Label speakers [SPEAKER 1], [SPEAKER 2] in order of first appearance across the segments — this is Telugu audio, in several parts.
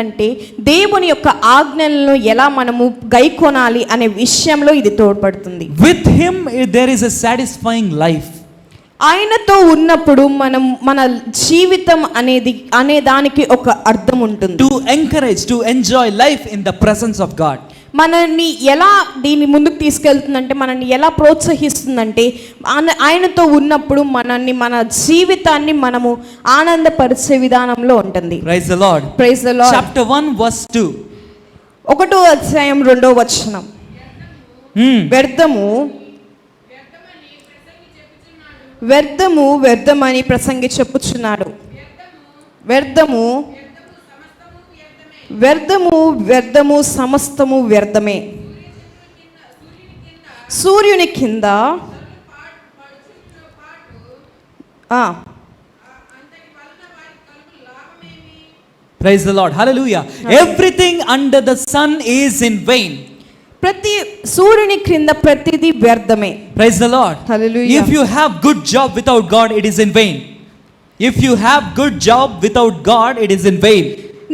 [SPEAKER 1] అంటే దేవుని యొక్క ఆజ్ఞలను ఎలా మనము గైకొనాలి అనే విషయంలో ఇది తోడ్పడుతుంది.
[SPEAKER 2] With him there is a satisfying life.
[SPEAKER 1] ఆయనతో ఉన్నప్పుడు మనం మన జీవితం అనే దానికి ఒక అర్థం ఉంటుంది.
[SPEAKER 2] To encourage, to enjoy life in the presence of God.
[SPEAKER 1] మనల్ని ఎలా దీన్ని ముందుకు తీసుకెళ్తుందంటే, మనల్ని ఎలా ప్రోత్సహిస్తుందంటే, ఆయనతో ఉన్నప్పుడు మన జీవితాన్ని మనము ఆనందపరిచే విధానంలో ఉంటుంది.
[SPEAKER 2] Praise the Lord.
[SPEAKER 1] Praise the Lord.
[SPEAKER 2] Chapter 1 verse 2.
[SPEAKER 1] 1వ అధ్యాయం 2వ వచనం. వ్యర్థమని ప్రసంగి చెప్పుచున్నాడు. వ్యర్థము సమస్తము వ్యర్థమే. సూర్యుని కింద
[SPEAKER 2] Praise the Lord. Hallelujah. Everything under the sun is in vain.
[SPEAKER 1] ప్రతి సూర్యుని క్రింద ప్రతిది వ్యర్థమే.
[SPEAKER 2] Praise the Lord.
[SPEAKER 1] Hallelujah.
[SPEAKER 2] If you have good job without God, it is in vain. If you have good job without God, it is in vain.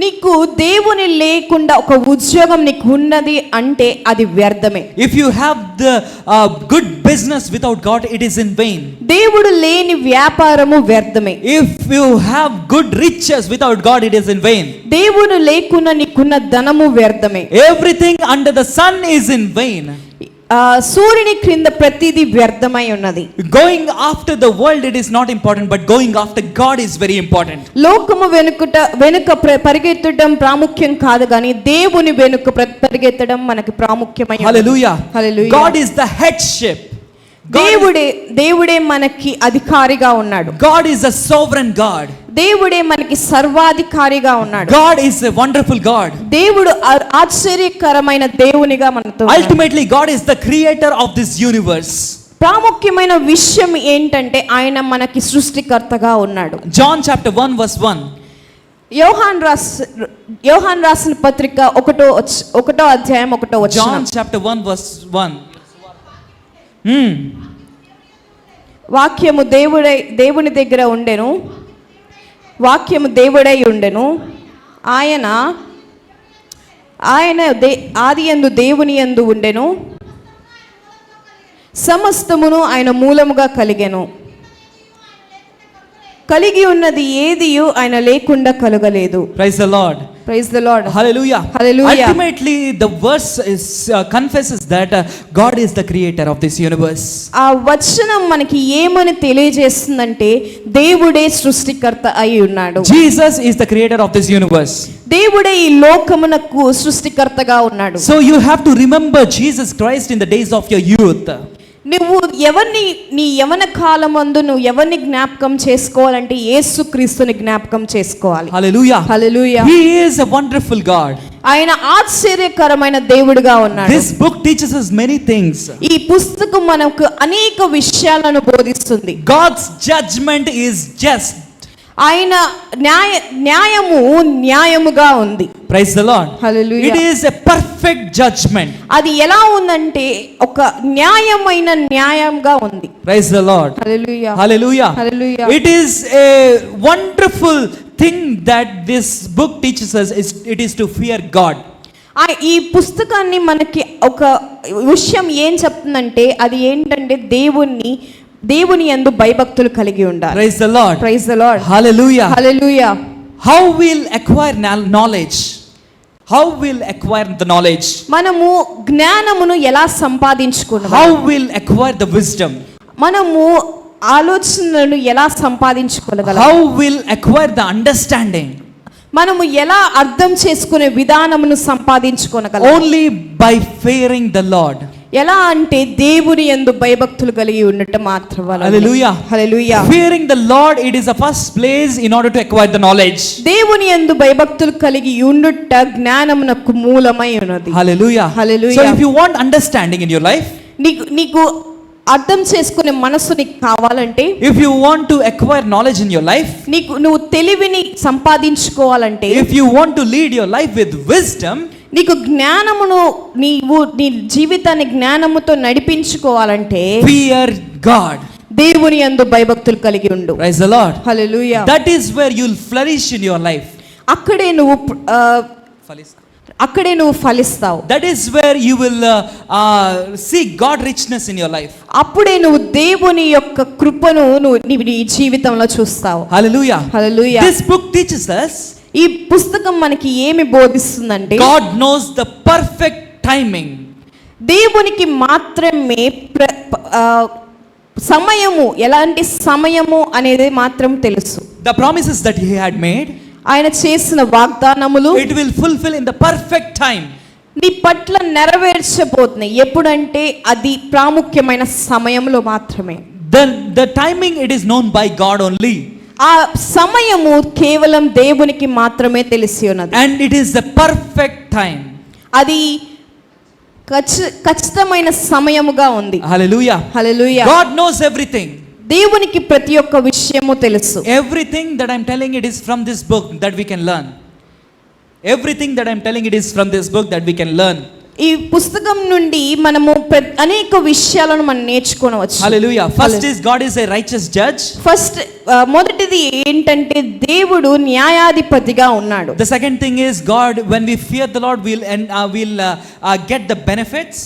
[SPEAKER 1] నీకు దేవుని లేకుండా ఒక ఉద్యోగం నీకు ఉన్నది అంటే అది వ్యర్థమే.
[SPEAKER 2] If you have the good business without God, it is in vain.
[SPEAKER 1] దేవుడు లేని వ్యాపారము వ్యర్థమే.
[SPEAKER 2] If you have good riches without God, it is in vain.
[SPEAKER 1] దేవుడు లేకుండా నీకున్న ధనము వ్యర్థమే.
[SPEAKER 2] Everything under the sun is in vain.
[SPEAKER 1] సూర్యుని క్రింద ప్రతిదీ వ్యర్థమై ఉన్నది.
[SPEAKER 2] Going after the world, it is not important, but going after God is very important.
[SPEAKER 1] లోకము వెనుక పరిగెత్తడం ప్రాముఖ్యం కాదు, కానీ దేవుని వెనుక పరిగెత్తడం మనకి ప్రాముఖ్యమైన.
[SPEAKER 2] Hallelujah.
[SPEAKER 1] Hallelujah.
[SPEAKER 2] God is the headship.
[SPEAKER 1] దేవుడే మనకి అధికారిగా ఉన్నాడు.
[SPEAKER 2] God is a sovereign God.
[SPEAKER 1] దేవుడే మనకి సర్వాధికారిగా ఉన్నాడు.
[SPEAKER 2] God is a wonderful God.
[SPEAKER 1] దేవుడు ఆశ్చర్యకరమైన దేవునిగా మనతో.
[SPEAKER 2] Ultimately, God is the creator of this universe.
[SPEAKER 1] ప్రాముఖ్యమైన విషయం ఏంటంటే ఆయన మనకి సృష్టికర్తగా ఉన్నాడు.
[SPEAKER 2] John chapter 1 verse 1.
[SPEAKER 1] యోహాన్ రాసిన పత్రిక 1వ అధ్యాయం 1వ వచనం.
[SPEAKER 2] John chapter 1 verse 1.
[SPEAKER 1] వాక్యము దేవుని దగ్గర ఉండెను, వాక్యము దేవుడై ఉండెను, ఆయన ఆదియందు దేవుని యందు ఉండెను, సమస్తమును ఆయన మూలముగా కలిగి ఉన్నది ఏదియు ఆయన లేకుండా కలుగలేదు.
[SPEAKER 2] Praise the Lord.
[SPEAKER 1] Praise the Lord.
[SPEAKER 2] Hallelujah.
[SPEAKER 1] Hallelujah.
[SPEAKER 2] Ultimately the verse confesses that God is the creator of this universe.
[SPEAKER 1] ఆ వచనం మనకి ఏమని తెలియజేస్తుందంటే దేవుడే సృష్టికర్త అయి ఉన్నాడు.
[SPEAKER 2] Jesus is the creator of this universe.
[SPEAKER 1] దేవుడే ఈ లోకమునకు సృష్టికర్తగా ఉన్నాడు.
[SPEAKER 2] So you have to remember Jesus Christ in the days of your youth.
[SPEAKER 1] నువ్వు నీ యవన కాలమందు నువ్వు ఎవరిని జ్ఞాపకం చేసుకోవాలంటే యేసుక్రీస్తుని జ్ఞాపకం చేసుకోవాలి.
[SPEAKER 2] Hallelujah.
[SPEAKER 1] Hallelujah.
[SPEAKER 2] He is a wonderful God.
[SPEAKER 1] ఆయన ఆశ్చర్యకరమైన దేవుడిగా ఉన్నాడు.
[SPEAKER 2] This book teaches us many things.
[SPEAKER 1] ఈ పుస్తకం మనకు అనేక విషయాలను బోధిస్తుంది.
[SPEAKER 2] God's judgment is just.
[SPEAKER 1] ఆయన న్యాయముగా ఉంది.
[SPEAKER 2] Praise the Lord.
[SPEAKER 1] Hallelujah.
[SPEAKER 2] It is a perfect judgment.
[SPEAKER 1] అది ఎలా ఉందంటే ఒక న్యాయంగా ఉంది.
[SPEAKER 2] Praise the Lord.
[SPEAKER 1] Hallelujah.
[SPEAKER 2] Hallelujah.
[SPEAKER 1] Hallelujah.
[SPEAKER 2] It is a wonderful thing that this book teaches us. It is to fear God.
[SPEAKER 1] ఈ పుస్తకాన్ని మనకి ఒక విషయం ఏం చెప్తుందంటే అది ఏంటంటే దేవుని యందు భయభక్తులు కలిగి ఉండాలి.
[SPEAKER 2] Praise the Lord.
[SPEAKER 1] Praise the Lord.
[SPEAKER 2] Hallelujah.
[SPEAKER 1] Hallelujah.
[SPEAKER 2] How will acquire knowledge? How will acquire the knowledge?
[SPEAKER 1] మనము జ్ఞానమును ఎలా సంపాదించుకుందాం?
[SPEAKER 2] How will acquire the wisdom?
[SPEAKER 1] మనము ఆలోచనలను ఎలా సంపాదించుకోగలం?
[SPEAKER 2] How will acquire the understanding?
[SPEAKER 1] మనము ఎలా అర్థం చేసుకునే విధానమును సంపాదించుకోగలం?
[SPEAKER 2] Only by fearing the Lord.
[SPEAKER 1] ఎలా అంటే దేవుని యందు భయభక్తులు కలిగి ఉండటం మాత్రమే.
[SPEAKER 2] Hallelujah.
[SPEAKER 1] Hallelujah.
[SPEAKER 2] Fearing the Lord, it is the first place in order to acquire the knowledge.
[SPEAKER 1] దేవుని యందు భయభక్తులు కలిగి ఉండుట జ్ఞానమునకు మూలమై ఉన్నది.
[SPEAKER 2] Hallelujah.
[SPEAKER 1] Hallelujah.
[SPEAKER 2] So if you want understanding in your life,
[SPEAKER 1] నీకు అర్థం చేసుకునే మనసు నీకు కావాలంటే,
[SPEAKER 2] if you want to acquire knowledge in your life,
[SPEAKER 1] నువ్వు తెలివిని సంపాదించుకోవాలంటే,
[SPEAKER 2] if you want to lead your life with wisdom,
[SPEAKER 1] నీకు జ్ఞానమును నీ జీవితాన్ని జ్ఞానముతో నడిపించుకోవాలంటే
[SPEAKER 2] fear God.
[SPEAKER 1] దేవుని యందు భయభక్తులు కలిగి ఉండు.
[SPEAKER 2] Praise the Lord.
[SPEAKER 1] Hallelujah.
[SPEAKER 2] That is where you'll flourish in your life.
[SPEAKER 1] అక్కడే నువ్వు ఫలిస్తావు.
[SPEAKER 2] That is where you will see God richness in your life.
[SPEAKER 1] అప్పుడే నువ్వు దేవుని యొక్క కృపను నువ్వు నీ జీవితంలో చూస్తావు.
[SPEAKER 2] Hallelujah.
[SPEAKER 1] Hallelujah.
[SPEAKER 2] This book teaches us
[SPEAKER 1] ఈ పుస్తకం మనకి ఏమి బోధిస్తుందంటే
[SPEAKER 2] God knows the perfect timing.
[SPEAKER 1] దేవునికి మాత్రమే సమయము, ఎలాంటి సమయము అనేది మాత్రం తెలుసు.
[SPEAKER 2] The promises that he had made,
[SPEAKER 1] ఆయన చేసిన వాగ్దానములు
[SPEAKER 2] it will fulfill in the perfect time.
[SPEAKER 1] నీ పట్ల నెరవేర్చబోతున్నాయి. ఎప్పుడంటే అది ప్రాముఖ్యమైన సమయంలో మాత్రమే.
[SPEAKER 2] The timing, it is known by God only.
[SPEAKER 1] ఆ సమయము కేవలం దేవునికి మాత్రమే తెలిసి ఉన్నది.
[SPEAKER 2] And it is the perfect time.
[SPEAKER 1] అది ఖచ్చితమైన సమయముగా ఉంది.
[SPEAKER 2] Hallelujah.
[SPEAKER 1] హల్లెలూయా.
[SPEAKER 2] God knows everything.
[SPEAKER 1] దేవునికి ప్రతి ఒక్క విషయము తెలుసు.
[SPEAKER 2] Everything that I'm telling it is from this book that we can learn. Everything that I'm telling it is from this book that we can learn.
[SPEAKER 1] ఈ పుస్తకం నుండి మనము అనేక విషయాలను మనం నేర్చుకోవచ్చు.
[SPEAKER 2] Hallelujah. First is God is a righteous judge.
[SPEAKER 1] మొదటిది ఏంటంటే దేవుడు న్యాయాధిపతిగా ఉన్నాడు.
[SPEAKER 2] The second thing is God, when we fear the Lord, we'll get the benefits.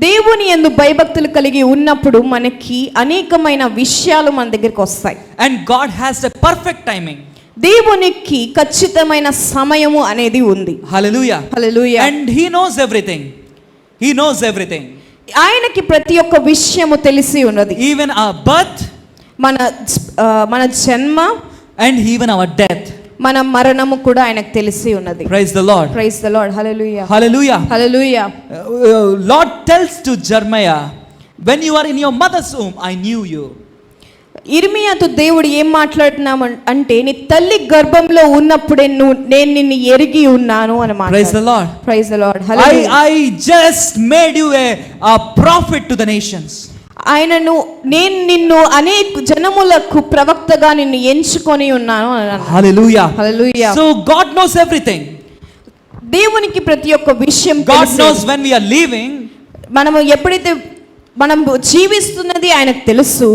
[SPEAKER 1] దేవుని యందు భయభక్తులు కలిగి ఉన్నప్పుడు మనకి అనేకమైన విషయాలు మన దగ్గరికి వస్తాయి.
[SPEAKER 2] And God has a perfect timing.
[SPEAKER 1] దేవునికి ఖచ్చితమైన సమయము అనేది ఉంది.
[SPEAKER 2] Hallelujah.
[SPEAKER 1] Hallelujah.
[SPEAKER 2] And he knows everything. He knows everything.
[SPEAKER 1] ఆయనకి ప్రతి ఒక్క విషయము తెలిసి ఉన్నది.
[SPEAKER 2] Even our birth,
[SPEAKER 1] మన జన్మ,
[SPEAKER 2] and even our death.
[SPEAKER 1] మన మరణము కూడా ఆయనకు తెలిసి ఉన్నది.
[SPEAKER 2] Praise the Lord.
[SPEAKER 1] Praise the Lord. Hallelujah.
[SPEAKER 2] Hallelujah.
[SPEAKER 1] Hallelujah.
[SPEAKER 2] Lord tells to Jeremiah, when you are in your mother's womb, I knew you.
[SPEAKER 1] ఇర్మియాతో దేవుడు ఏం మాట్లాడుతున్నాము అంటే, నీ తల్లి గర్భంలో ఉన్నప్పుడే నేను నిన్ను ఎరిగి ఉన్నాను అని మాట్లాడు.
[SPEAKER 2] Praise the Lord.
[SPEAKER 1] Praise the Lord. Hallelujah.
[SPEAKER 2] I just made you a prophet to the nations.
[SPEAKER 1] నేను నిన్ను అనేక జనములకు ప్రవక్తగా నిన్ను ఎంచుకొని ఉన్నాను అన్నాడు.
[SPEAKER 2] Hallelujah.
[SPEAKER 1] Hallelujah.
[SPEAKER 2] So God knows everything.
[SPEAKER 1] దేవునికి ప్రతి ఒక్క విషయం
[SPEAKER 2] God
[SPEAKER 1] తెలుసు.
[SPEAKER 2] knows when we are leaving.
[SPEAKER 1] మనము ఎప్పుడైతే మనం జీవిస్తున్నది ఆయనకు తెలుసు.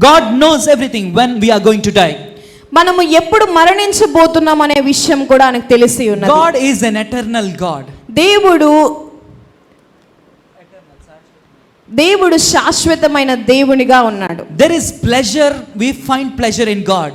[SPEAKER 2] God knows everything when we are going to die.
[SPEAKER 1] మనము ఎప్పుడు మరణించబోతున్నాం అనే విషయం కూడా ఆయనకు తెలిసి ఉన్నది.
[SPEAKER 2] God is an eternal God.
[SPEAKER 1] దేవుడు శాశ్వతమైన దేవునిగా ఉన్నాడు.
[SPEAKER 2] There is pleasure, we find pleasure in God.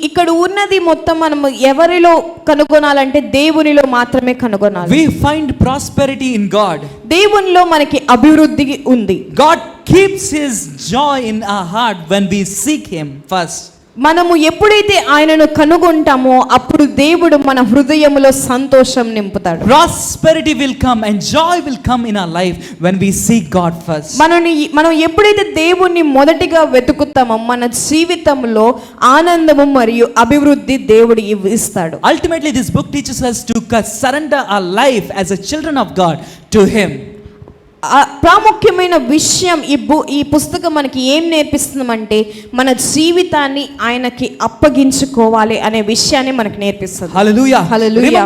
[SPEAKER 1] ఇక్కడ ఉన్నది మొత్తం మనము ఎవరిలో కనుగొనాలంటే దేవునిలో మాత్రమే కనుగొనాలి.
[SPEAKER 2] We find prosperity in God.
[SPEAKER 1] దేవునిలో మనకి అభివృద్ధి ఉంది.
[SPEAKER 2] God keeps his joy in our heart when we seek him first.
[SPEAKER 1] మనము ఎప్పుడైతే ఆయనను కనుగొంటామో అప్పుడు దేవుడు మన హృదయములో సంతోషం నింపుతాడు.
[SPEAKER 2] Prosperity will come and joy will come in our life when we seek God first.
[SPEAKER 1] మనం ఎప్పుడైతే దేవుణ్ణి మొదటిగా వెతుకుతామో మన జీవితంలో ఆనందము మరియు అభివృద్ధి దేవుడు ఇస్తాడు.
[SPEAKER 2] Ultimately this book teaches us to surrender our life as a children of God to him.
[SPEAKER 1] ప్రాముఖ్యమైన విషయం ఈ పుస్తకం మనకి ఏం నేర్పిస్తుందంటే, మన జీవితాన్ని ఆయనకి అప్పగించుకోవాలి అనే విషయాన్ని మనకు నేర్పిస్తుంది.
[SPEAKER 2] Hallelujah.
[SPEAKER 1] Hallelujah.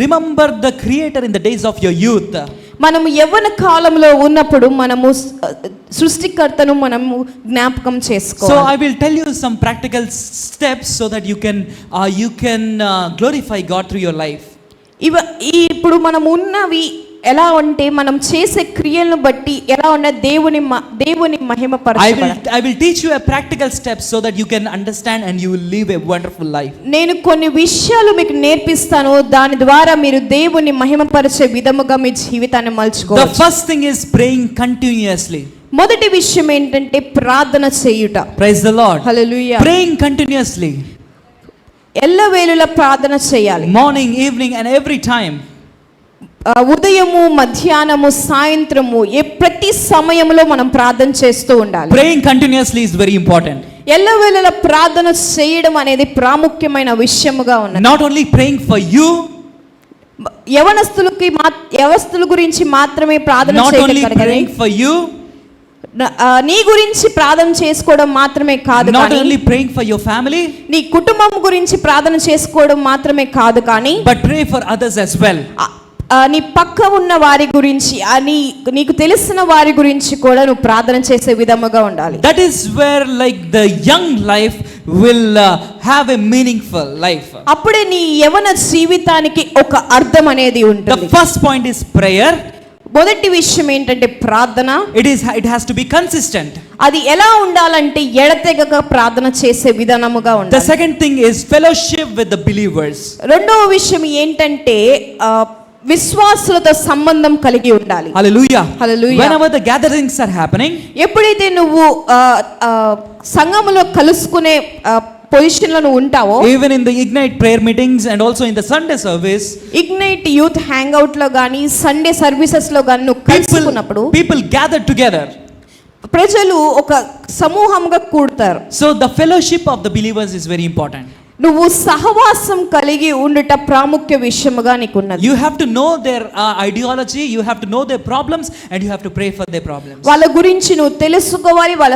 [SPEAKER 2] Remember the creator in the days of your youth.
[SPEAKER 1] మనము యవ్వన కాలంలో ఉన్నప్పుడు మనము సృష్టికర్తను మనము జ్ఞాపకం చేసుకోవాలి.
[SPEAKER 2] So I will tell you some practical steps so that you can glorify God through your life.
[SPEAKER 1] ఇప్పుడు మనం ఉన్నవి ఎలా అంటే, మనం చేసే క్రియలను బట్టి ఎలా ఉన్న దేవుని మహిమపరచాలి.
[SPEAKER 2] I will teach you a practical steps so that you can understand and you will live a wonderful life.
[SPEAKER 1] నేను కొన్ని విషయాలు మీకు నేర్పిస్తాను, దాని ద్వారా మీరు దేవుని మహిమపరిచే విధముగా మీ జీవితాన్ని మలుచుకోవచ్చు.
[SPEAKER 2] The first thing is praying continuously.
[SPEAKER 1] మొదటి విషయం ఏంటంటే ప్రార్థన చేయుట.
[SPEAKER 2] Praise the Lord.
[SPEAKER 1] Hallelujah.
[SPEAKER 2] Praying continuously.
[SPEAKER 1] ఎల్లవేళలా ప్రార్థన చేయాలి.
[SPEAKER 2] Morning, evening and every time.
[SPEAKER 1] ఉదయము, మధ్యాహ్నము, సాయంత్రము, ప్రతి సమయంలో మనం ప్రార్థన చేస్తూ ఉండాలి.
[SPEAKER 2] Praying continuously is very important.
[SPEAKER 1] ఎల్లవేళలా ప్రార్థన చేయడం అనేది ప్రాముఖ్యమైన విషయముగా ఉన్నది.
[SPEAKER 2] Not only praying for you,
[SPEAKER 1] యవనస్తుల గురించి మాత్రమే ప్రార్థన
[SPEAKER 2] not only
[SPEAKER 1] చేయగలగాలి.
[SPEAKER 2] praying for you,
[SPEAKER 1] నీ గురించి ప్రార్థన చేసుకోవడం మాత్రమే కాదు,
[SPEAKER 2] not only praying for your family,
[SPEAKER 1] నీ కుటుంబం గురించి ప్రార్థన చేసుకోవడం మాత్రమే కాదు కానీ,
[SPEAKER 2] but pray for others as well.
[SPEAKER 1] నీ పక్క ఉన్న వారి గురించి నీకు తెలిసిన వారి గురించి కూడా నువ్వు ప్రార్థన చేసే విధముగా ఉండాలి.
[SPEAKER 2] That is where like the young life will have a meaningful life.
[SPEAKER 1] అప్పుడే నీ యవన జీవితానికి ఒక అర్థం అనేది
[SPEAKER 2] The
[SPEAKER 1] ఉంటుంది.
[SPEAKER 2] first point is prayer.
[SPEAKER 1] మొదటి విషయం ఏంటంటే ప్రార్థన.
[SPEAKER 2] It has to be consistent.
[SPEAKER 1] అది ఎలా ఉండాలంటే ఎడతెగక ప్రార్థన చేసే విధానముగా
[SPEAKER 2] The
[SPEAKER 1] ఉండాలి.
[SPEAKER 2] second thing is fellowship with the believers.
[SPEAKER 1] రెండవ విషయం ఏంటంటే విశ్వాసులతో సంబంధం కలిగి ఉండాలి.
[SPEAKER 2] Hallelujah.
[SPEAKER 1] Hallelujah.
[SPEAKER 2] Whenever the gatherings are happening,
[SPEAKER 1] ఎప్పుడైతే నువ్వు సంఘములో కలుసుకునే పొజిషన్ లో నువ్వు ఉంటావో,
[SPEAKER 2] even in the Ignite prayer meetings and also in the Sunday service,
[SPEAKER 1] ignite youth hang out లో గానీ సండే సర్వీసెస్ లో గానీ నువ్వు కలుసుకున్నప్పుడు
[SPEAKER 2] people gather together.
[SPEAKER 1] ప్రజలు ఒక సమూహంగా కూడతారు.
[SPEAKER 2] So the fellowship of the believers is very important.
[SPEAKER 1] నువ్వు సహవాసం కలిగి ఉండుట ప్రాముఖ్య విషయముగా నీకున్నది.
[SPEAKER 2] You have to know their ideology, you have to know their problems, and you have to pray for their problems.
[SPEAKER 1] వాళ్ళ గురించి నువ్వు తెలుసుకోవాలి, వాళ్ళ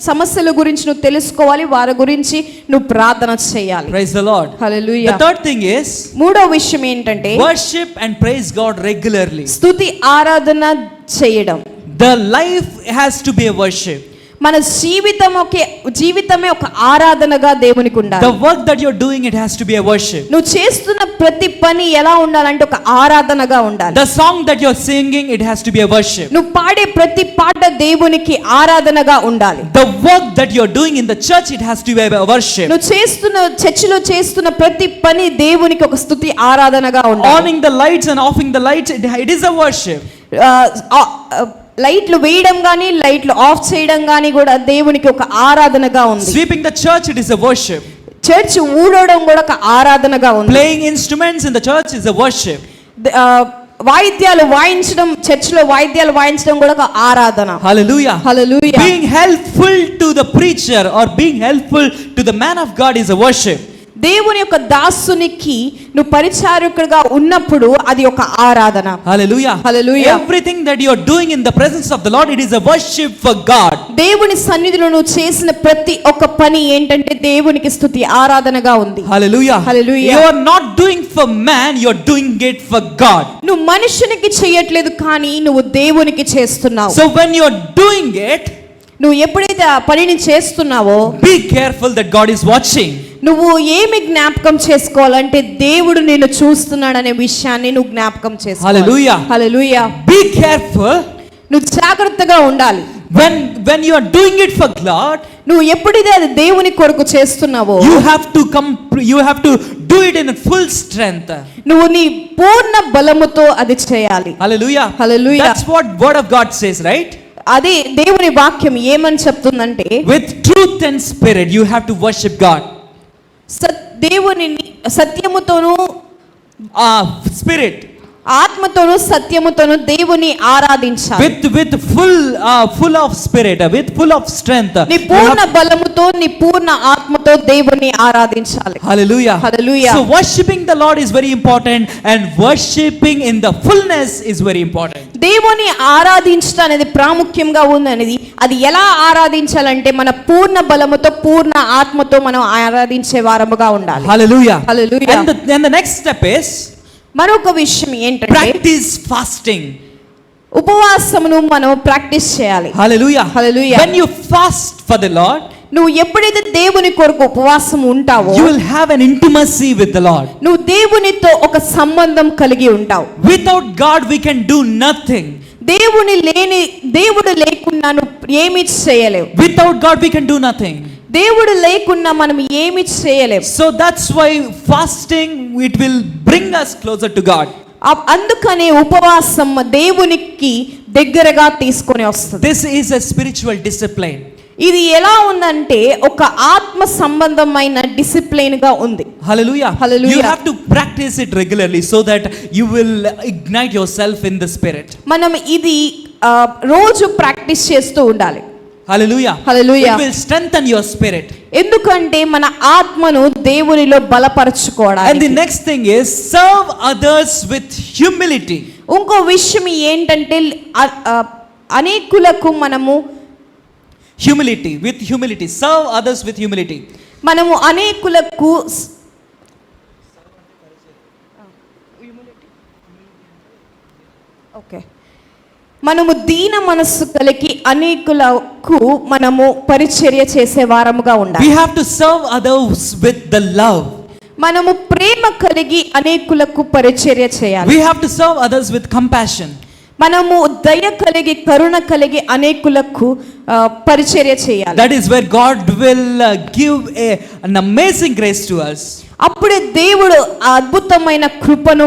[SPEAKER 1] సమస్యల గురించి నువ్వు తెలుసుకోవాలి, వారి గురించి నువ్వు ప్రార్థన చేయాలి.
[SPEAKER 2] Praise the Lord.
[SPEAKER 1] Hallelujah.
[SPEAKER 2] The third thing is
[SPEAKER 1] మూడో విషయం ఏంటంటే
[SPEAKER 2] worship and praise God regularly.
[SPEAKER 1] స్తుతి ఆరాధన చేయడం.
[SPEAKER 2] The life has to be a worship.
[SPEAKER 1] మన జీవితమే ఒక ఆరాధనగా దేవునికి ఉండాలి.
[SPEAKER 2] The work that you're doing, it has to be a worship.
[SPEAKER 1] నువ్వు చేస్తున్న ప్రతి పని ఎలా ఉండాలంటే ఒక ఆరాధనగా ఉండాలి.
[SPEAKER 2] The song that you're singing, it has to be a worship.
[SPEAKER 1] నువ్వు పాడే ప్రతి పాట దేవునికి ఆరాధనగా ఉండాలి.
[SPEAKER 2] The work that you're doing in the church, it has to be a worship.
[SPEAKER 1] నువ్వు చర్చిలో చేస్తున్న ప్రతి పని దేవునికి ఒక స్తుతి ఆరాధనగా ఉండాలి.
[SPEAKER 2] Onning the lights and offing the lights, it is a worship.
[SPEAKER 1] లైట్లు వేయడం గానీ లైట్లు ఆఫ్ చేయడం గానీ కూడా దేవునికి ఒక ఆరాధనగా ఉంది.
[SPEAKER 2] Sweeping the church, it is a worship.
[SPEAKER 1] Church ఊడవడం కూడా ఒక ఆరాధనగా ఉంది.
[SPEAKER 2] Playing instruments in the church is a worship.
[SPEAKER 1] వాయిద్యాలు వాయించడం, చర్చిలో వాయిద్యాలు వాయించడం కూడా ఒక ఆరాధన.
[SPEAKER 2] Hallelujah.
[SPEAKER 1] Hallelujah.
[SPEAKER 2] Being helpful to the preacher or being helpful to the man of God is a worship.
[SPEAKER 1] దేవుని యొక్క దాసునికి నువ్వు పరిచారకుడిగా ఉన్నప్పుడు అది ఒక ఆరాధన.
[SPEAKER 2] Hallelujah.
[SPEAKER 1] Hallelujah.
[SPEAKER 2] Everything that you are doing in the presence of the Lord, it is a worship for God.
[SPEAKER 1] దేవుని సన్నిధిలో నువ్వు చేసిన ప్రతి ఒక్క పని ఏంటంటే దేవునికి స్తుతి ఆరాధనగా ఉంది.
[SPEAKER 2] Hallelujah.
[SPEAKER 1] Hallelujah.
[SPEAKER 2] You are not doing for man, you are doing it for God.
[SPEAKER 1] నువ్వు మనుషునికి చేయట్లేదు కానీ నువ్వు దేవునికి చేస్తున్నావు.
[SPEAKER 2] So when you are doing it,
[SPEAKER 1] నువ్వు ఎప్పుడైతే ఆ పనిని చేస్తున్నావో
[SPEAKER 2] be careful that God is watching.
[SPEAKER 1] నువ్వు ఏమి జ్ఞాపకం చేసుకోవాలంటే దేవుడు నిన్ను చూస్తున్నాడనే విషయాన్ని నువ్వు జ్ఞాపకం చేసుకోవాలి.
[SPEAKER 2] Hallelujah.
[SPEAKER 1] హల్లెలూయా.
[SPEAKER 2] Be careful.
[SPEAKER 1] నువ్వు జాగ్రత్తగా ఉండాలి.
[SPEAKER 2] When you are doing it for God,
[SPEAKER 1] నువ్వు ఎప్పుడైతే అది దేవుని కొరకు చేస్తున్నావో
[SPEAKER 2] you have to do it in full strength.
[SPEAKER 1] నువ్వు నీ పూర్ణ బలముతో అది చేయాలి.
[SPEAKER 2] Hallelujah.
[SPEAKER 1] Hallelujah.
[SPEAKER 2] That's what word of God says, right?
[SPEAKER 1] అది దేవుని వాక్యం ఏమని చెప్తుందంటే
[SPEAKER 2] With truth and spirit you have to worship God.
[SPEAKER 1] దేవుని సత్యముతోను
[SPEAKER 2] spirit,
[SPEAKER 1] ఆత్మతోను సత్యముతోను దేవుని ఆరాధించాలి.
[SPEAKER 2] with full of spirit, with full of strength.
[SPEAKER 1] నీ పూర్ణ బలముతో నీ పూర్ణ ఆత్మతో దేవుని ఆరాధించాలి.
[SPEAKER 2] Hallelujah.
[SPEAKER 1] Hallelujah.
[SPEAKER 2] So worshiping the Lord is very important and worshiping in the fullness is very important.
[SPEAKER 1] దేవుని ఆరాధించడం అనేది ప్రాముఖ్యంగా ఉందనేది అది ఎలా ఆరాధించాలంటే మన పూర్ణ బలముతో పూర్ణ ఆత్మతో మనం ఆరాధించే వారముగా ఉండాలి.
[SPEAKER 2] Hallelujah.
[SPEAKER 1] Hallelujah.
[SPEAKER 2] And the next step is
[SPEAKER 1] మరొక విషయం ఏంటంటే
[SPEAKER 2] practice fasting.
[SPEAKER 1] ఉపవాసమును మనం ప్రాక్టీస్ చేయాలి.
[SPEAKER 2] Hallelujah.
[SPEAKER 1] Hallelujah.
[SPEAKER 2] When you fast for the Lord,
[SPEAKER 1] నువ్వు ఎప్పుడైతే దేవుని కొరకు ఉపవాసం ఉంటావో
[SPEAKER 2] you will have an intimacy with the Lord.
[SPEAKER 1] నువ్వు దేవునితో ఒక సంబంధం కలిగి ఉంటావు.
[SPEAKER 2] Without God we can do nothing.
[SPEAKER 1] దేవుడు లేకుండా నువ్వు ఏమీ చేయలేవు.
[SPEAKER 2] Without God we can do nothing.
[SPEAKER 1] దేవుడు లేకుండా మనం ఏమీ చేయలేము.
[SPEAKER 2] So that's why fasting, it will bring us closer to God.
[SPEAKER 1] అందుకనే ఉపవాసం దేవునికి దగ్గరగా తీసుకొని వస్తుంది.
[SPEAKER 2] This is a spiritual discipline.
[SPEAKER 1] ఇది ఎలా ఉందంటే ఒక ఆత్మ సంబంధమైన డిసిప్లిన్ గా ఉంది.
[SPEAKER 2] Hallelujah.
[SPEAKER 1] Hallelujah.
[SPEAKER 2] You have to practice it regularly so that you will ignite yourself in the spirit.
[SPEAKER 1] మనం ఇది రోజు ప్రాక్టీస్ చేస్తూ ఉండాలి.
[SPEAKER 2] Hallelujah.
[SPEAKER 1] Hallelujah.
[SPEAKER 2] It will strengthen your spirit.
[SPEAKER 1] ఎందుకంటే మన ఆత్మను దేవునిలో బలపరచుకోవడానికి.
[SPEAKER 2] And the next thing is serve others with humility.
[SPEAKER 1] ఇంకో విషయం ఏంటంటే అనేకులకు మనము
[SPEAKER 2] with humility, serve others with humility.
[SPEAKER 1] మనము అనేకులకు ఓకే. మనము దీన మనస్సు కలిగి అనేకులకు మనము పరిచర్య చేసే వారముగా ఉండాలి.
[SPEAKER 2] We have to serve others with the love.
[SPEAKER 1] మనము ప్రేమ కలిగి అనేకులకు పరిచర్య చేయాలి.
[SPEAKER 2] We have to serve others with compassion.
[SPEAKER 1] మనము దయ కలిగి కరుణ కలిగి అనేకులకు పరిచర్య చేయాలి.
[SPEAKER 2] That is where God will give an amazing grace to us.
[SPEAKER 1] అప్పుడే దేవుడు ఆ అద్భుతమైన కృపను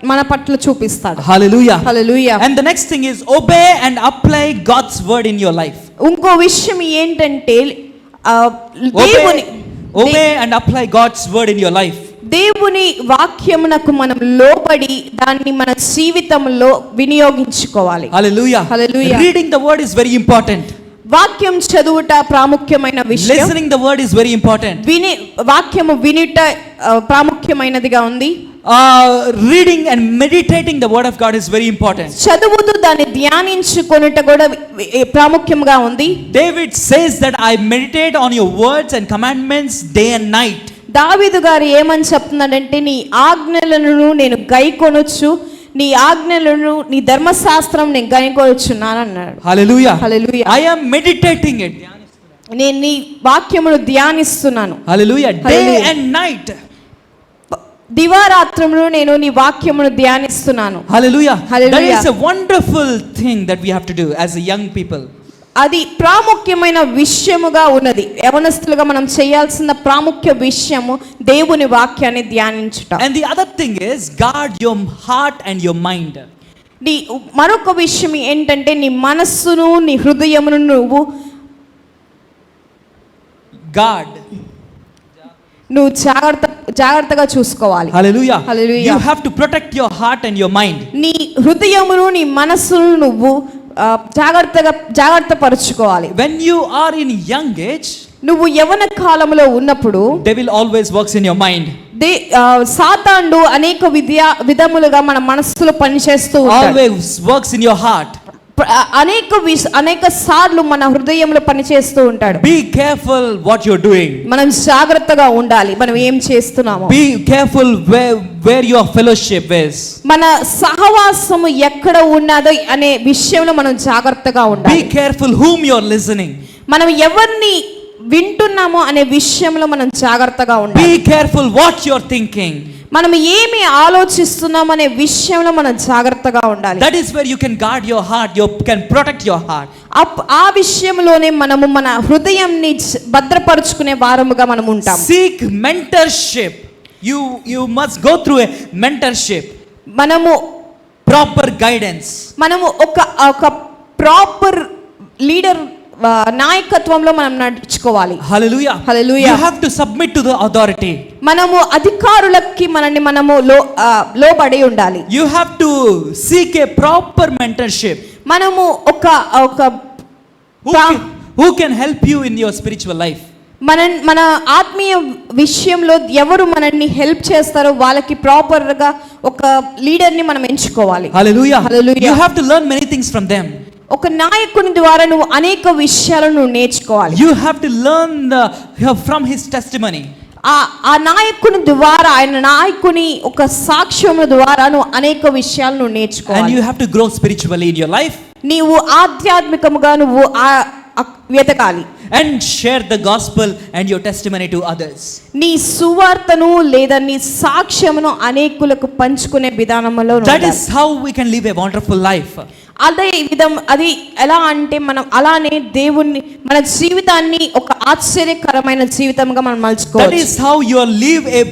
[SPEAKER 1] మన పట్ల చూపిస్తాడు.
[SPEAKER 2] Hallelujah.
[SPEAKER 1] Hallelujah.
[SPEAKER 2] And the next thing is obey and apply God's word in your life.
[SPEAKER 1] ఇంకో విషయం ఏంటంటే దేవుని
[SPEAKER 2] Obey and apply God's word in your life.
[SPEAKER 1] దేవుని వాక్యమునకు మనం లోబడి దాన్ని మన జీవితంలో వినియోగించుకోవాలి.
[SPEAKER 2] Hallelujah.
[SPEAKER 1] Hallelujah.
[SPEAKER 2] Reading the word is very important.
[SPEAKER 1] వాక్యం చదువుట ప్రాముఖ్యమైన విషయం.
[SPEAKER 2] Listening the word is very important.
[SPEAKER 1] వాక్యము వినుట ప్రాముఖ్యమైనదిగా ఉంది.
[SPEAKER 2] Reading and meditating the word of God is very important.
[SPEAKER 1] చదువుతూ దాన్ని ధ్యానించుకొనుట కూడా ప్రాముఖ్యంగా ఉంది.
[SPEAKER 2] David says that I meditate on your words and commandments day and night.
[SPEAKER 1] దావీదు గారు ఏమని చెప్తున్నాడంటే నీ ఆజ్ఞలను నేను గైకొనొచ్చు, నీ ఆజ్ఞలను నీ ధర్మశాస్త్రం నేను గైకొనొచ్చున్నాను అన్నాడు.
[SPEAKER 2] Hallelujah.
[SPEAKER 1] Hallelujah.
[SPEAKER 2] I am meditating it.
[SPEAKER 1] నేను నీ వాక్యమును ధ్యానిస్తున్నాను.
[SPEAKER 2] Hallelujah. Day
[SPEAKER 1] Hallelujah.
[SPEAKER 2] and night.
[SPEAKER 1] దివారాత్రములు నేను నీ వాక్యమును ధ్యానిస్తున్నాను.
[SPEAKER 2] Hallelujah.
[SPEAKER 1] Hallelujah.
[SPEAKER 2] That is a wonderful thing that we have to do as a young people.
[SPEAKER 1] అది ప్రాముఖ్యమైన విషయముగా ఉన్నది. యవనస్తులుగా మనం చేయాల్సిన ప్రాముఖ్య విషయము దేవుని వాక్యాన్ని ధ్యానించుట.
[SPEAKER 2] And the other thing is guard your heart and your mind.
[SPEAKER 1] నీ మరొక విషయం ఏంటంటే నీ మనస్సును నీ హృదయమును నువ్వు నువ్వు జాగ్రత్తగా చూసుకోవాలి.
[SPEAKER 2] Hallelujah.
[SPEAKER 1] Hallelujah.
[SPEAKER 2] You have to protect your heart and your mind.
[SPEAKER 1] నీ హృదయమును నీ మనస్సును నువ్వు జాగ్రత్త పరుచుకోవాలి.
[SPEAKER 2] When you are in young age,
[SPEAKER 1] నువ్వు యవన కాలంలో ఉన్నప్పుడు
[SPEAKER 2] devil always works in your mind.
[SPEAKER 1] సాతానుడు అనేక విధములుగా మన మనస్సులో పనిచేస్తూ ఉంటాడు.
[SPEAKER 2] Always works in your heart.
[SPEAKER 1] అనేక సార్లు మన హృదయంలో పనిచేస్తూ ఉంటాడు.
[SPEAKER 2] Be careful what you're doing.
[SPEAKER 1] మనం జాగ్రత్తగా ఉండాలి మనం ఏం చేస్తున్నామో.
[SPEAKER 2] Be careful where your fellowship is.
[SPEAKER 1] మన సహవాసము ఎక్కడ ఉన్నదో అనే విషయంలో మనం జాగ్రత్తగా ఉండాలి.
[SPEAKER 2] Be careful whom you're listening.
[SPEAKER 1] మనం ఎవరిని వింటున్నామో అనే విషయంలో మనం జాగ్రత్తగా ఉండాలి.
[SPEAKER 2] Be careful what you're thinking.
[SPEAKER 1] మనం ఏమి ఆలోచిస్తున్నాం అనే విషయంలో మనం జాగ్రత్తగా ఉండాలి.
[SPEAKER 2] That is where you can guard your heart, you can protect your heart.
[SPEAKER 1] ఆ విషయంలోనే మనము మన హృదయాన్ని భద్రపరుచుకునే వారముగా మనం ఉంటాం.
[SPEAKER 2] Seek mentorship. You must go through a mentorship.
[SPEAKER 1] మనము
[SPEAKER 2] Proper guidance.
[SPEAKER 1] మనము ఒక ప్రాపర్ లీడర్ నాయకత్వంలో మనం నడుచుకోవాలి.
[SPEAKER 2] Hallelujah.
[SPEAKER 1] Hallelujah.
[SPEAKER 2] You have to submit to the authority.
[SPEAKER 1] మనము అధికారులకి మనము లోబడి ఉండాలి.
[SPEAKER 2] You have to seek a proper mentorship.
[SPEAKER 1] మనము ఒక
[SPEAKER 2] Who can help you in your spiritual life?
[SPEAKER 1] మన ఆత్మీయ విషయంలో ఎవరు మనల్ని హెల్ప్ చేస్తారో వాళ్ళకి ప్రాపర్ గా ఒక లీడర్ ని మనం ఎంచుకోవాలి.
[SPEAKER 2] Hallelujah.
[SPEAKER 1] Hallelujah.
[SPEAKER 2] You have to learn many things from them.
[SPEAKER 1] ఒక నాయకుని ద్వారా నువ్వు అనేక విషయాలను నేర్చుకోవాలి.
[SPEAKER 2] You have to learn from his testimony.
[SPEAKER 1] ఆ నాయకుని ద్వారా ఆయన నాయకుని ఒక సాక్ష్యము ద్వారా నువ్వు అనేక విషయాలను నేర్చుకోవాలి.
[SPEAKER 2] And you have to grow spiritually in your life.
[SPEAKER 1] నీవు ఆధ్యాత్మికముగా నువ్వు వెతకాలి.
[SPEAKER 2] And share the gospel and your testimony to others.
[SPEAKER 1] నీ సువార్తను లేదా నీ సాక్ష్యమును అనేకులకు పంచుకునే విధానంలో
[SPEAKER 2] That is how we can live a wonderful life.
[SPEAKER 1] అది ఎలా అంటే మనం అలానే దేవుణ్ణి మన జీవితాన్ని ఒక ఆశ్చర్యకరమైన జీవితంగా మనం మలుచుకోవాలి.
[SPEAKER 2] That is how you live a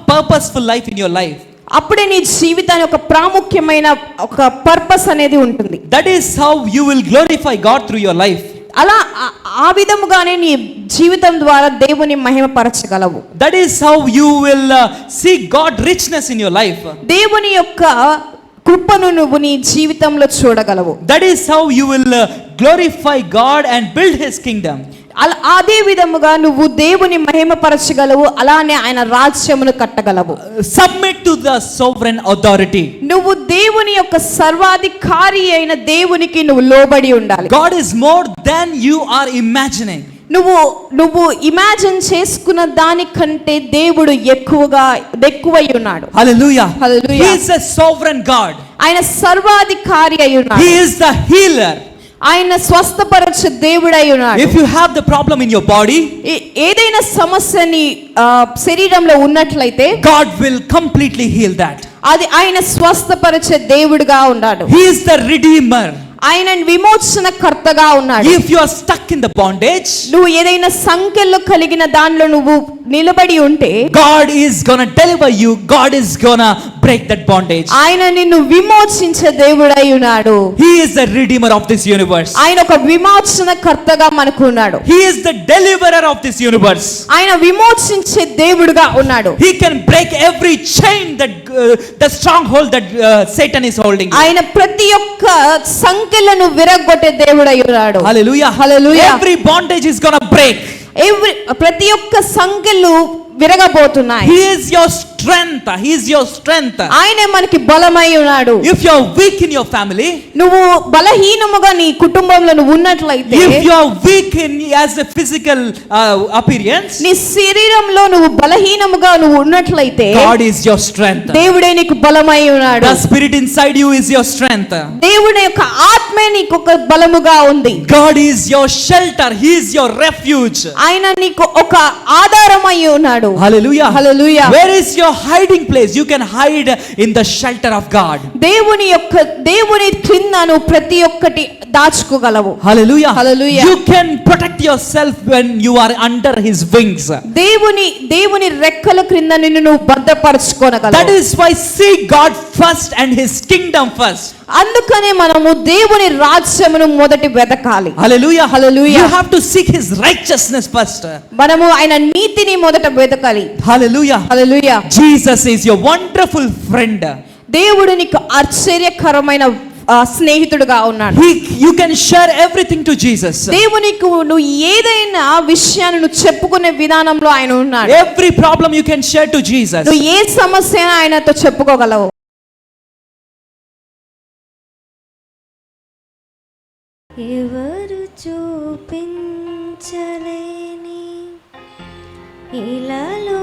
[SPEAKER 2] purposeful life in your life.
[SPEAKER 1] అప్పుడే నీ జీవితాన్ని ఒక ప్రాముఖ్యమైన ఒక పర్పస్ అనేది ఉంటుంది.
[SPEAKER 2] That is how you will glorify God through your life.
[SPEAKER 1] అలా ఆ విధముగానే నీ జీవితం ద్వారా దేవుని మహిమపరచగలవు.
[SPEAKER 2] That is how you will see God richness in your life.
[SPEAKER 1] దేవుని యొక్క కృపను నువ్వు నీ జీవితంలో చూడగలవు.
[SPEAKER 2] That is how you will glorify God and build his kingdom.
[SPEAKER 1] అదే విధముగా నువ్వు దేవుని మహిమపరచగలవు, అలానే ఆయన రాజ్యమును కట్టగలవు.
[SPEAKER 2] Submit to the sovereign authority.
[SPEAKER 1] నువ్వు దేవుని యొక్క సర్వాధికారి అయిన దేవునికి నువ్వు లోబడి ఉండాలి.
[SPEAKER 2] God is more than you are imagining.
[SPEAKER 1] నువ్వు ఇమాజిన్ చేసుకున్న దానికంటే దేవుడు ఎక్కువై ఉన్నాడు.
[SPEAKER 2] Hallelujah.
[SPEAKER 1] Hallelujah.
[SPEAKER 2] He is a sovereign God.
[SPEAKER 1] ఆయన సర్వాధికారి అయి ఉన్నాడు.
[SPEAKER 2] He is the healer.
[SPEAKER 1] ఆయన స్వస్థపరచే దేవుడై ఉన్నాడు.
[SPEAKER 2] If you have the problem in your body,
[SPEAKER 1] ఏదైనా సమస్యని శరీరంలో ఉన్నట్లయితే
[SPEAKER 2] God will completely heal that.
[SPEAKER 1] అది ఆయన స్వస్థపరచే దేవుడిగా ఉన్నాడు.
[SPEAKER 2] He is the redeemer.
[SPEAKER 1] ఆయన విమోచన కర్తగా ఉన్నాడు.
[SPEAKER 2] If you are stuck in the bondage,
[SPEAKER 1] నువ్వు ఏదైనా సంకెళ్ళు కలిగిన దానిలో నువ్వు నిలబడి ఉంటే
[SPEAKER 2] God is gonna deliver you. God is gonna break that bondage.
[SPEAKER 1] ఆయన నిన్ను విమోచించే దేవుడై ఉన్నాడు.
[SPEAKER 2] He is the redeemer of this universe.
[SPEAKER 1] ఆయన ఒక విమోచన కర్తగా మనకు ఉన్నాడు.
[SPEAKER 2] He is the deliverer of this universe.
[SPEAKER 1] ఆయన విమోచించే దేవుడుగా ఉన్నాడు.
[SPEAKER 2] He can break every chain that the stronghold that Satan is holding.
[SPEAKER 1] ఆయన ప్రతి ఒక్క సంకెళ్ళను విరగొట్టే దేవుడై ఉన్నాడు.
[SPEAKER 2] Hallelujah.
[SPEAKER 1] Hallelujah.
[SPEAKER 2] Every bondage is gonna break.
[SPEAKER 1] ప్రతి ఒక్క సంకెళ్ళు విరగబోతున్నాయి.
[SPEAKER 2] He is your strength. He is your strength.
[SPEAKER 1] ఆయనే మనకి బలమై ఉన్నాడు.
[SPEAKER 2] If you are weak in your family,
[SPEAKER 1] నువ్వు బలహీనముగా నీ కుటుంబంలో నువ్వు ఉన్నట్లయితే,
[SPEAKER 2] if you are weak in as a physical appearance,
[SPEAKER 1] నీ శరీరంలో నువ్వు బలహీనముగా నువ్వు ఉన్నట్లయితే
[SPEAKER 2] God is your strength.
[SPEAKER 1] దేవుడే నీకు బలమై ఉన్నాడు.
[SPEAKER 2] The spirit inside you is your strength.
[SPEAKER 1] దేవుని యొక్క ఆత్మే నీకు ఒక బలముగా ఉంది.
[SPEAKER 2] God is your shelter. He is your refuge.
[SPEAKER 1] ఆయన నీకు ఒక ఆధారమై ఉన్నాడు.
[SPEAKER 2] Hallelujah.
[SPEAKER 1] Hallelujah.
[SPEAKER 2] Where is your hiding place? You can hide in the shelter of God.
[SPEAKER 1] దేవుని క్రింద నువ్వు ప్రతి ఒక్కటి దాచుకోగలవు.
[SPEAKER 2] Hallelujah.
[SPEAKER 1] Hallelujah.
[SPEAKER 2] You can protect yourself when you are under his wings.
[SPEAKER 1] దేవుని రెక్కల క్రింద నిన్ను నువ్వు భద్రపరచుకోగలవు.
[SPEAKER 2] That is why seek God first and his kingdom first.
[SPEAKER 1] అందుకనే మనము దేవుని రాజ్యమును మొదటి వెతకాలి.
[SPEAKER 2] Hallelujah.
[SPEAKER 1] Hallelujah.
[SPEAKER 2] You have to seek his righteousness first.
[SPEAKER 1] మనము ఆయన నీతిని మొదట వెతకాలి.
[SPEAKER 2] Hallelujah.
[SPEAKER 1] Hallelujah.
[SPEAKER 2] Jesus is your wonderful friend.
[SPEAKER 1] దేవుడు నీకు ఆశ్చర్యకరమైన స్నేహితుడుగా ఉన్నాడు.
[SPEAKER 2] You can share everything to Jesus.
[SPEAKER 1] దేవునికి నువ్వు ఏదైనా విషయాన్ని నువ్వు చెప్పుకునే విధానంలో ఆయన ఉన్నాడు.
[SPEAKER 2] Every problem you can share to Jesus.
[SPEAKER 1] నువ్వు ఏ సమస్య ఆయనతో చెప్పుకోగలవు.
[SPEAKER 3] ఎవరు చూపించలేని ఇలాలో